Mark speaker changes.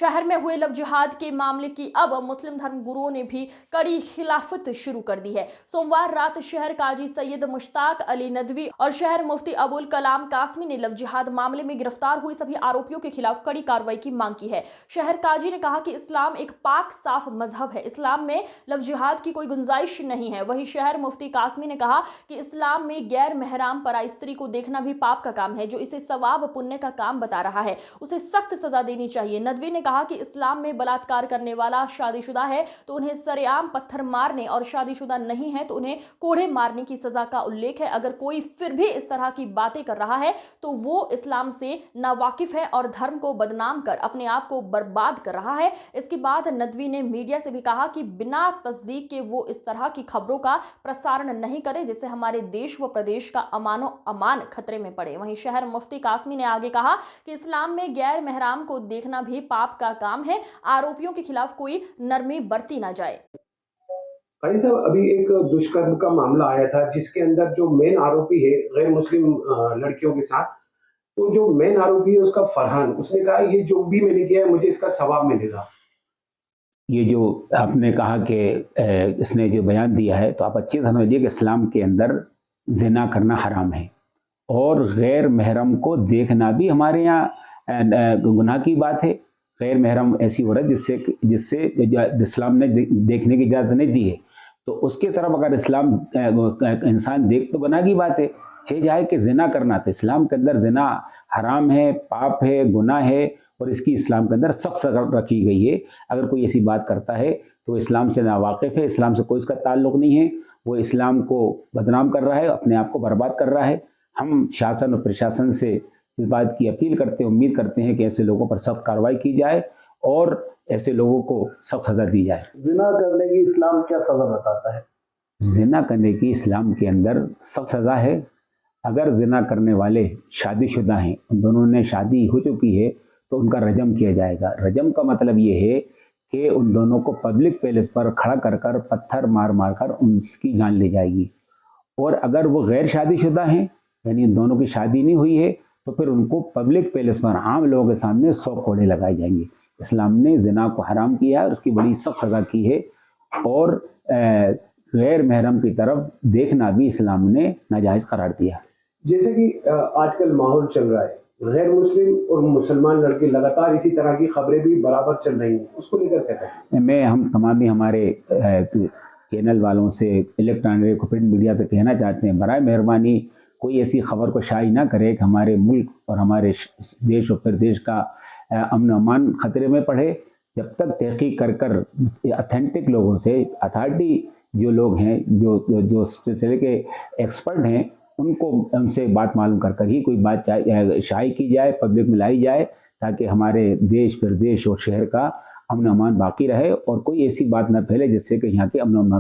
Speaker 1: शहर में हुए लव जिहाद के मामले की अब मुस्लिम धर्म गुरुओं ने भी कड़ी खिलाफत शुरू कर दी है। सोमवार रात शहर काजी सैयद मुश्ताक अली नदवी और शहर मुफ्ती अबुल कलाम कासमी ने लव जिहाद मामले में गिरफ्तार हुए सभी आरोपियों के खिलाफ कड़ी कार्रवाई की मांग की है। शहर काजी ने कहा कि इस्लाम एक पाक साफ मजहब है, इस्लाम में लव जिहाद की कोई गुंजाइश नहीं है। वहीं शहर मुफ्ती कासमी ने कहा कि इस्लाम में गैर महराम पराई स्त्री को देखना भी पाप का काम है। जो इसे सवाब पुण्य का काम बता रहा है उसे सख्त सजा देनी चाहिए। नदवी ने कहा कि इस्लाम में बलात्कार करने वाला शादीशुदा है तो उन्हें सरेआम पत्थर मारने और शादीशुदा नहीं है तो उन्हें कोड़े मारने की सजा का उल्लेख है। अगर कोई फिर भी इस तरह की बातें कर रहा है तो वो इस्लाम से नावाकिफ है और धर्म को बदनाम कर अपने आप को बर्बाद कर रहा है। इसके बाद नदवी ने मीडिया से भी कहा कि बिना तस्दीक के वो इस तरह की खबरों का प्रसारण नहीं करे जिससे हमारे देश व प्रदेश का अमानो अमान खतरे में पड़े। वहीं शहर मुफ्ती कासमी ने आगे कहा कि इस्लाम में गैर महराम को देखना भी पाप का काम है, आरोपियों के खिलाफ कोई नरमी बरती ना जाए।
Speaker 2: भाई साहब, अभी एक दुष्कर्म का मामला आया था जिसके अंदर जो मेन आरोपी है गैर मुस्लिम लड़कियों के साथ, तो जो मेन आरोपी है उसका फरहान, उसने कहा ये जो भी मैंने किया है मुझे इसका सवाब मिलेगा।
Speaker 3: ये जो आपने कहा कि इसने जो बयान दिया है, तो आप अच्छी तरह समझिए कि इस्लाम के अंदर जिना करना हराम है और गैर महरम को देखना भी हमारे यहाँ गुनाह की बात है। गैर महरम ऐसी औरत जिससे इस्लाम ने देखने की इजाज़त नहीं दी है, तो उसकी तरफ अगर इस्लाम इंसान देख तो गुनाह की बात है। छह जाए कि जिना करना, तो इस्लाम के अंदर जिना हराम है, पाप है, गुनाह है और इसकी इस्लाम के अंदर सख्त सज़ा रखी गई है। अगर कोई ऐसी बात करता है तो इस्लाम से नावाकिफ़ है, इस्लाम से कोई इसका ताल्लुक़ नहीं है, वो इस्लाम को बदनाम कर रहा है, अपने आप को बर्बाद कर रहा है। हम शासन और प्रशासन से इस बात की अपील करते हैं, उम्मीद करते हैं कि ऐसे लोगों पर सख्त कार्रवाई की जाए और ऐसे लोगों को सख्त सज़ा दी जाए।
Speaker 2: जिना करने की इस्लाम क्या सज़ा बताता है?
Speaker 3: जिना करने की इस्लाम के अंदर सख्त सज़ा है। अगर जिना करने वाले शादीशुदा हैं, उन दोनों ने शादी हो चुकी है, तो उनका रजम किया जाएगा। रजम का मतलब ये है कि उन दोनों को पब्लिक प्लेस पर खड़ा कर कर पत्थर मार मार कर उनकी जान ली जाएगी। और अगर वो गैर शादीशुदा हैं, यानी उन दोनों की शादी नहीं हुई है, तो फिर उनको पब्लिक प्लेस पर आम लोगों के सामने 100 कोड़े लगाए जाएंगे। इस्लाम ने जिना को हराम किया है और उसकी बड़ी सख्त सज़ा की है और गैर महरम की तरफ देखना भी इस्लाम ने नाजायज़ करार दिया।
Speaker 2: जैसे कि आजकल माहौल चल रहा है, गैर मुस्लिम और मुसलमान लड़के लगातार इसी तरह की खबरें भी बराबर चल रही हैं, उसको लेकर क्या कहते हैं?
Speaker 3: हम तमाम हमारे चैनल वालों से, इलेक्ट्रॉनिक प्रिंट मीडिया से कहना चाहते हैं, बराए मेहरबानी कोई ऐसी खबर को शाये ना करे कि हमारे मुल्क और हमारे देश और प्रदेश का अमन अमान खतरे में पड़े। जब तक तहकीक कर कर ऑथेंटिक लोगों से, अथॉरिटी जो लोग हैं, जो सिलसिले के एक्सपर्ट हैं, उनसे बात मालूम कर कर ही कोई बात शाये की जाए, पब्लिक में लाई जाए, ताकि हमारे देश प्रदेश और शहर का अमन अमान बाकी रहे और कोई ऐसी बात न फैले जिससे कि यहाँ के अमन अमान